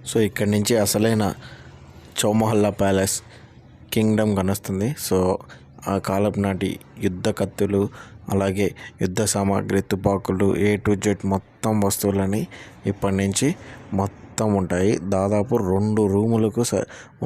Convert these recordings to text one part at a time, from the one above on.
So ఇక్కడి నుంచి అసలైన చౌమహల్లా ప్యాలెస్ కింగ్డమ్ కనొస్తుంది. సో ఆ కాలపు నాటి యుద్ధ కత్తులు, అలాగే యుద్ధ సామాగ్రి, తుపాకులు, A to Z మొత్తం వస్తువులని ఇప్పటి నుంచి మొత్తం ఉంటాయి. దాదాపు 2 రూములకు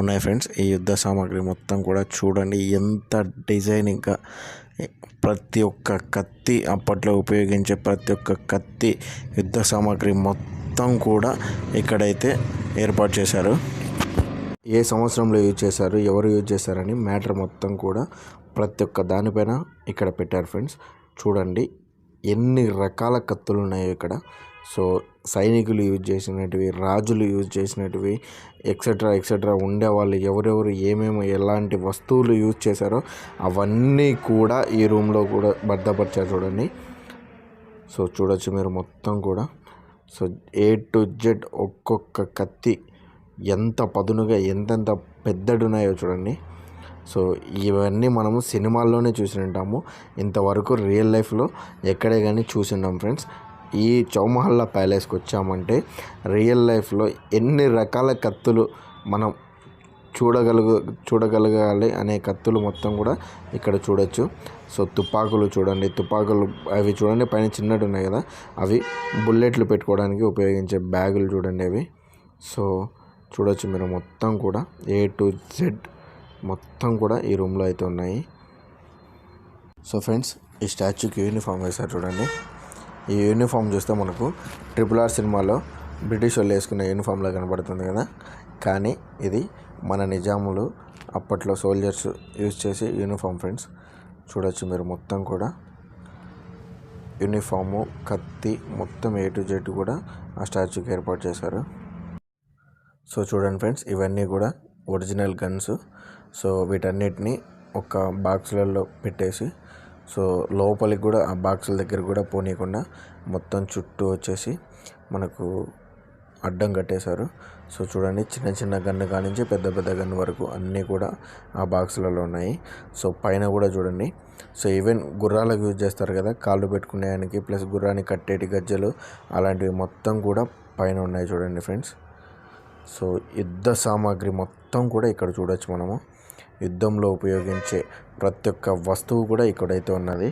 ఉన్నాయి ఫ్రెండ్స్. ఈ యుద్ధ సామాగ్రి మొత్తం కూడా చూడండి ఎంత డిజైనింగ్గా. ప్రతి ఒక్క కత్తి, అప్పట్లో ఉపయోగించే ప్రతి ఒక్క కత్తి, యుద్ధ సామాగ్రి మొత్తం కూడా ఇక్కడైతే ఏర్పాటు చేశారు. ఏ సంవత్సరంలో యూజ్ చేశారు, ఎవరు యూజ్ చేశారని మ్యాటర్ మొత్తం కూడా ప్రతి ఒక్క దానిపైన ఇక్కడ పెట్టారు ఫ్రెండ్స్. చూడండి ఎన్ని రకాల కత్తులు ఉన్నాయో ఇక్కడ. సో సైనికులు యూజ్ చేసినటివి, రాజులు యూజ్ చేసినటివి, ఎక్సెట్రా ఉండేవాళ్ళు ఎవరెవరు ఏమేమి ఎలాంటి వస్తువులు యూజ్ చేశారో అవన్నీ కూడా ఈ రూమ్లో కూడా భద్రపరిచారు చూడండి. సో చూడొచ్చు మీరు మొత్తం కూడా. సో A to Z ఒక్కొక్క కత్తి ఎంత పదునుగా ఎంతెంత పెద్దడున్నాయో చూడండి. సో ఇవన్నీ మనము సినిమాల్లోనే చూసి ఉంటాము, ఇంతవరకు రియల్ లైఫ్లో ఎక్కడే కానీ చూసి ఉన్నాం ఫ్రెండ్స్. ఈ చౌమహల్లా ప్యాలెస్కి వచ్చామంటే రియల్ లైఫ్లో ఎన్ని రకాల కత్తులు మనం చూడగలగాలి అనే కత్తులు మొత్తం కూడా ఇక్కడ చూడొచ్చు. సో తుపాకులు చూడండి, తుపాకులు అవి చూడండి పైన చిన్నట్టు ఉన్నాయి కదా, అవి బుల్లెట్లు పెట్టుకోవడానికి ఉపయోగించే బ్యాగులు చూడండి అవి. సో చూడొచ్చు మీరు మొత్తం కూడా A to Z మొత్తం కూడా ఈ రూమ్లో అయితే ఉన్నాయి. సో ఫ్రెండ్స్ ఈ స్టాచ్యూకి యూనిఫామ్ వేశారు చూడండి. ఈ యూనిఫామ్ చూస్తే మనకు RRR సినిమాలో బ్రిటిష్ వాళ్ళు వేసుకునే యూనిఫామ్లా కనబడుతుంది కదా, కానీ ఇది మన నిజాములు అప్పట్లో సోల్జర్స్ యూజ్ చేసే యూనిఫామ్ ఫ్రెండ్స్. చూడొచ్చు మీరు మొత్తం కూడా యూనిఫాము, కత్తి మొత్తం A to Z కూడా ఆ స్టాచ్యూకి ఏర్పాటు చేశారు. సో చూడండి ఫ్రెండ్స్ ఇవన్నీ కూడా ఒరిజినల్ గన్స్. సో వీటన్నిటిని ఒక బాక్సులలో పెట్టేసి, సో లోపలికి కూడా ఆ బాక్సుల దగ్గర కూడా పోనీయకుండా మొత్తం చుట్టూ వచ్చేసి మనకు అడ్డం కట్టేశారు. సో చూడండి చిన్న చిన్న గన్ను కానించి పెద్ద పెద్ద గన్ను వరకు అన్నీ కూడా ఆ బాక్సులలో ఉన్నాయి. సో పైన కూడా చూడండి. సో ఈవెన్ గుర్రాలకు యూజ్ చేస్తారు కదా కాళ్ళు పెట్టుకునేదానికి, ప్లస్ గుర్రాన్ని కట్టేటి గజ్జలు అలాంటివి మొత్తం కూడా పైన ఉన్నాయి చూడండి ఫ్రెండ్స్. సో యుద్ధ సామాగ్రి మొత్తం కూడా ఇక్కడ చూడొచ్చు మనము. యుద్ధంలో ఉపయోగించే ప్రతి ఒక్క వస్తువు కూడా ఇక్కడైతే ఉన్నది.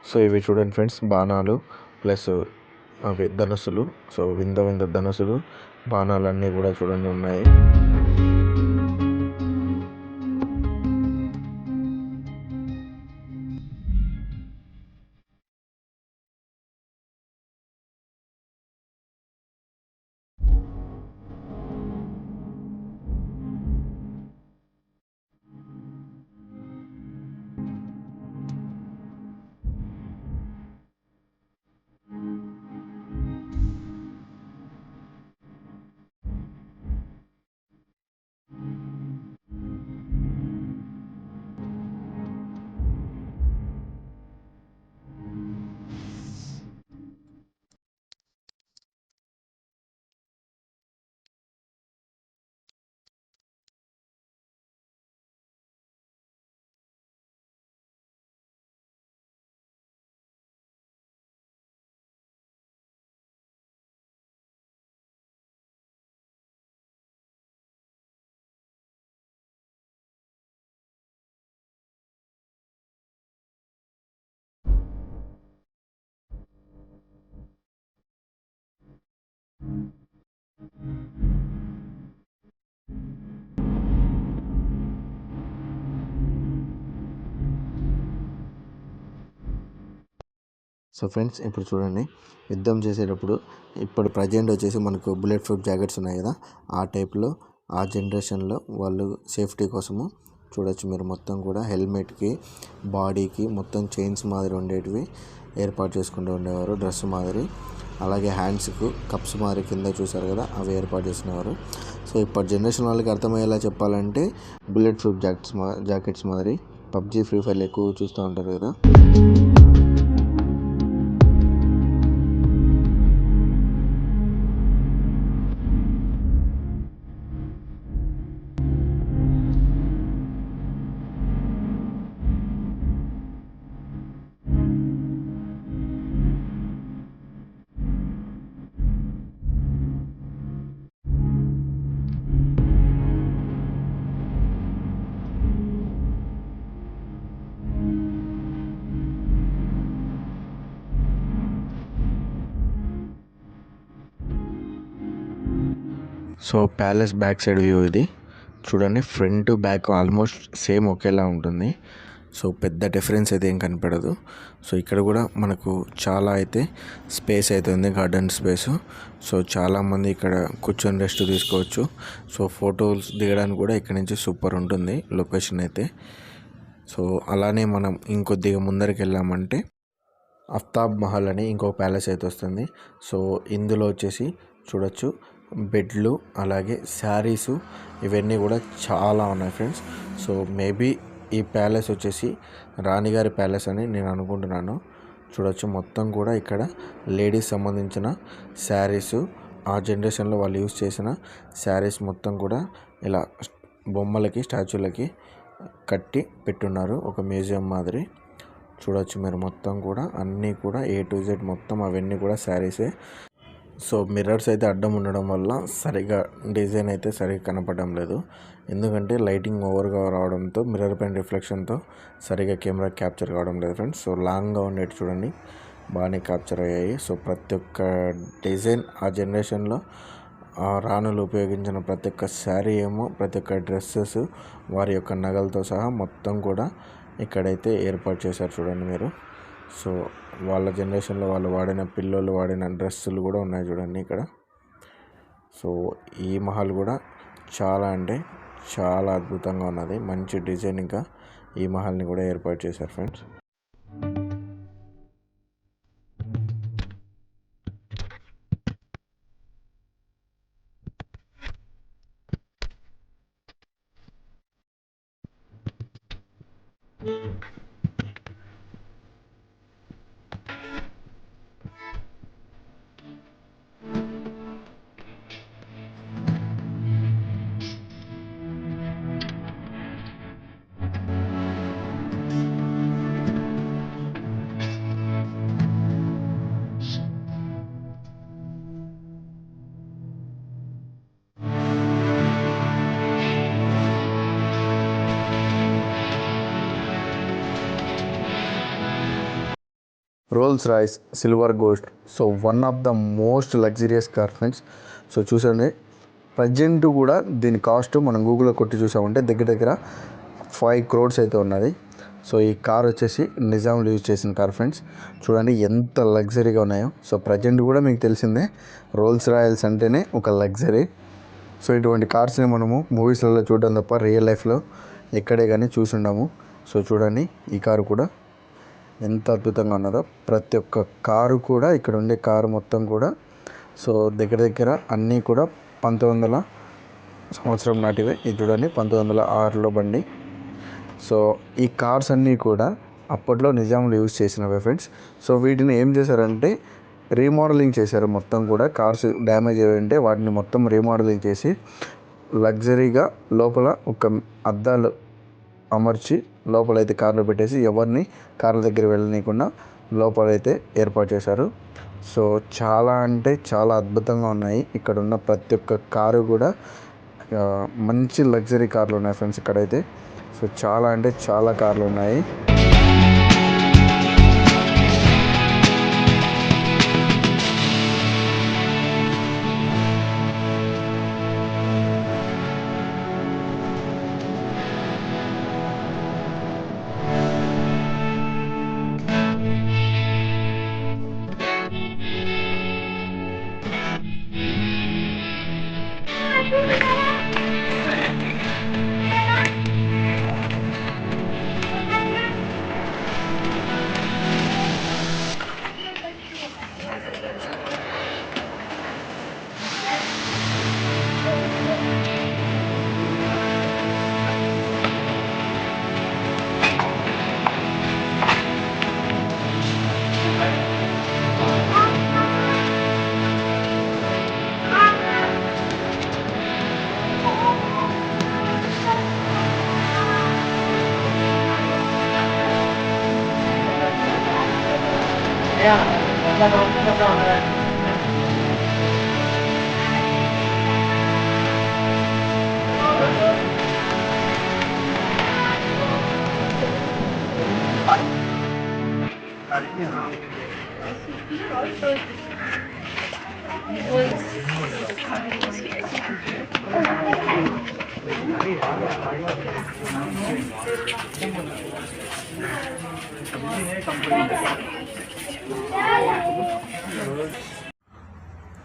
సో ఇవి చూడండి ఫ్రెండ్స్ బాణాలు, ప్లస్ అవి ధనుసులు. సో వింత ధనుసులు, బాణాలు అన్నీ కూడా చూడండి ఉన్నాయి. సో ఫ్రెండ్స్, ఇప్పుడు చూడండి, యుద్ధం చేసేటప్పుడు ఇప్పుడు ప్రజెంట్ వచ్చేసి మనకు బుల్లెట్ ప్రూఫ్ జాకెట్స్ ఉన్నాయి కదా, ఆ టైప్లో ఆ జనరేషన్లో వాళ్ళు సేఫ్టీ కోసము చూడొచ్చు మీరు, మొత్తం కూడా హెల్మెట్కి బాడీకి మొత్తం చైన్స్ మాదిరి ఉండేటివి ఏర్పాటు చేసుకుంటూ ఉండేవారు, డ్రెస్ మాదిరి. అలాగే హ్యాండ్స్కు కప్స్ మాదిరి కింద చూసారు కదా, అవి ఏర్పాటు చేసినవారు. సో ఇప్పటి జనరేషన్ వాళ్ళకి అర్థమయ్యేలా చెప్పాలంటే బుల్లెట్ ప్రూఫ్ జాకెట్స్ మాదిరి పబ్జీ, ఫ్రీ ఫైర్లు ఎక్కువ చూస్తూ ఉంటారు కదా. So palace back side view ఇది చూడండి, ఫ్రంట్ బ్యాక్ ఆల్మోస్ట్ సేమ్ ఒకేలా ఉంటుంది. సో పెద్ద డిఫరెన్స్ అయితే ఏం కనపడదు. సో ఇక్కడ కూడా మనకు చాలా అయితే స్పేస్ అయితే ఉంది, గార్డెన్ స్పేస్. సో చాలామంది ఇక్కడ కూర్చొని రెస్ట్ తీసుకోవచ్చు. సో ఫొటోస్ దిగడానికి కూడా ఇక్కడ నుంచి సూపర్ ఉంటుంది లొకేషన్ అయితే. సో అలానే మనం ఇంకొద్దిగా ముందరికి వెళ్ళామంటే అఫ్తాబ్ మహల్ అని ఇంకో ప్యాలెస్ అయితే వస్తుంది. సో ఇందులో వచ్చేసి చూడొచ్చు బెడ్లు, అలాగే శారీసు, ఇవన్నీ కూడా చాలా ఉన్నాయి ఫ్రెండ్స్. సో మేబీ ఈ ప్యాలెస్ వచ్చేసి రాణిగారి ప్యాలెస్ అని నేను అనుకుంటున్నాను. చూడొచ్చు మొత్తం కూడా ఇక్కడ లేడీస్ సంబంధించిన శారీసు, ఆ జనరేషన్లో వాళ్ళు యూజ్ చేసిన శారీస్ మొత్తం కూడా ఇలా బొమ్మలకి, స్టాచ్యూలకి కట్టి పెట్టున్నారు, ఒక మ్యూజియం మాదిరి. చూడొచ్చు మీరు మొత్తం కూడా అన్నీ కూడా A to Z మొత్తం అవన్నీ కూడా శారీసే. సో మిర్రర్స్ అయితే అడ్డం ఉండడం వల్ల సరిగా డిజైన్ అయితే సరిగా కనపడడం లేదు, ఎందుకంటే లైటింగ్ ఓవర్గా రావడంతో మిర్రర్ పైన రిఫ్లెక్షన్తో సరిగా కెమెరా క్యాప్చర్ కావడం లేదు ఫ్రెండ్స్. సో లాంగ్గా ఉండేది చూడండి, బాగానే క్యాప్చర్ అయ్యాయి. సో ప్రతి ఒక్క డిజైన్ ఆ జనరేషన్లో రాణులు ఉపయోగించిన ప్రతి ఒక్క శారీ ఏమో, ప్రతి ఒక్క డ్రెస్సెస్ వారి యొక్క నగలతో సహా మొత్తం కూడా ఇక్కడైతే ఏర్పాటు చేశారు చూడండి మీరు. సో వాళ్ళ జనరేషన్లో వాళ్ళు వాడిన పిల్లోళ్ళు వాడిన డ్రెస్సులు కూడా ఉన్నాయి చూడండి ఇక్కడ. సో ఈ మహల్ కూడా చాలా అంటే చాలా అద్భుతంగా ఉన్నది, మంచి డిజైనింగ్గా ఈ మహల్ని కూడా ఏర్పాటు చేశారు friends. Rolls Royce Silver Ghost, so one of the most luxurious car friends. So చూసండి, ప్రజెంట్ కూడా దీని కాస్ట్ మనం గూగుల్లో కొట్టి చూసామంటే దగ్గర దగ్గర 5 crores అయితే ఉన్నది. సో ఈ కార్ వచ్చేసి నిజాంలో యూజ్ చేసిన కార్ ఫ్రెండ్స్. చూడండి ఎంత లగ్జరీగా ఉన్నాయో. సో ప్రజెంట్ కూడా మీకు తెలిసిందే, రోల్స్ రాయల్స్ అంటేనే ఒక లగ్జరీ. సో ఇటువంటి కార్స్ని మనము మూవీస్లలో చూడడం తప్ప రియల్ లైఫ్లో ఎక్కడే కానీ చూసి ఉండము. సో చూడండి ఈ కారు కూడా ఎంత అద్భుతంగా ఉన్నదో. ప్రతి ఒక్క కారు కూడా, ఇక్కడ ఉండే కారు మొత్తం కూడా సో దగ్గర దగ్గర అన్నీ కూడా 1900 సంవత్సరం నాటివే. ఇది చూడండి 1906లో బండి. సో ఈ కార్స్ అన్నీ కూడా అప్పట్లో నిజాంలు యూజ్ చేసినవే ఫ్రెండ్స్. సో వీటిని ఏం చేశారంటే రీమోడలింగ్ చేశారు మొత్తం కూడా. కార్స్ డ్యామేజ్ అయ్యంటే వాటిని మొత్తం రీమోడలింగ్ చేసి లగ్జరీగా లోపల ఒక అద్దాలు అమర్చి లోపలైతే కార్లో పెట్టేసి ఎవరిని కార్ల దగ్గర వెళ్ళనీయకుండా లోపలైతే ఏర్పాటు చేశారు. సో చాలా అంటే చాలా అద్భుతంగా ఉన్నాయి. ఇక్కడ ఉన్న ప్రతి ఒక్క కారు కూడా మంచి లగ్జరీ కార్లు ఉన్నాయి ఫ్రెండ్స్ ఇక్కడైతే. సో చాలా అంటే చాలా కార్లు ఉన్నాయి.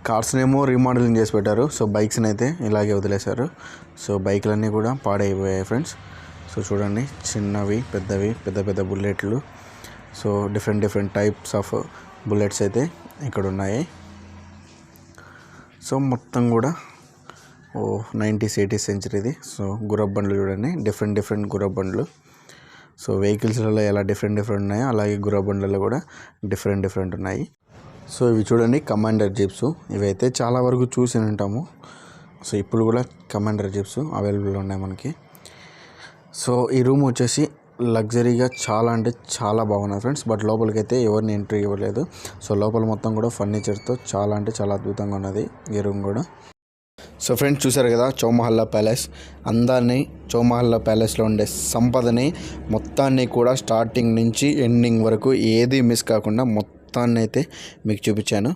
కార్స్నేమో రీమోడలింగ్ చేసి పెట్టారు. సో బైక్స్ని అయితే ఇలాగే వదిలేశారు. సో బైక్లన్నీ కూడా పాడైపోయాయి ఫ్రెండ్స్. సో చూడండి, చిన్నవి పెద్దవి, పెద్ద పెద్ద బుల్లెట్లు. So different types of bullets అయితే ఇక్కడ ఉన్నాయి. సో మొత్తం కూడా 90s 80s సెంచరీది. సో గుర్రపు బండ్లు చూడండి, డిఫరెంట్ గుర్రపు బండ్లు. సో వెహికల్స్లలో ఎలా డిఫరెంట్ ఉన్నాయో అలాగే గుర్రపు బండ్లలో కూడా డిఫరెంట్ ఉన్నాయి. సో ఇవి చూడండి కమాండర్ జీప్స్. ఇవైతే చాలా వరకు చూసి ఉంటాము. సో ఇప్పుడు కూడా కమాండర్ జీప్స్ అవైలబుల్ ఉన్నాయి మనకి. సో ఈ రూమ్ వచ్చేసి లగ్జరీగా చాలా అంటే చాలా బాగున్నాయి ఫ్రెండ్స్. బట్ లోపలికి అయితే ఎవరిని ఎంట్రీ ఇవ్వలేదు. సో లోపల మొత్తం కూడా ఫర్నిచర్తో చాలా అంటే చాలా అద్భుతంగా ఉన్నది ఈ రూమ్ కూడా. సో ఫ్రెండ్స్ చూసారు కదా చౌమహల్లా ప్యాలెస్ అందాన్ని, చౌమహల్లా ప్యాలెస్లో ఉండే సంపదని మొత్తాన్ని కూడా స్టార్టింగ్ నుంచి ఎండింగ్ వరకు ఏది మిస్ కాకుండా మొత్తాన్ని అయితే మీకు చూపించాను.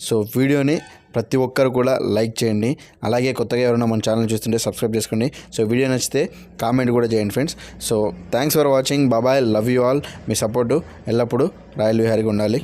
సో వీడియోని ప్రతి ఒక్కరు కూడా లైక్ చేయండి. అలాగే కొత్తగా ఎవరైనా మన ఛానల్ చూస్తుంటే సబ్స్క్రైబ్ చేసుకోండి. సో వీడియో నచ్చితే కామెంట్ కూడా చేయండి friends. So thanks for watching. బాబాయ్, లవ్ యూ ఆల్. మీ సపోర్టు ఎల్లప్పుడూ రాయల్ విహారీగా ఉండాలి.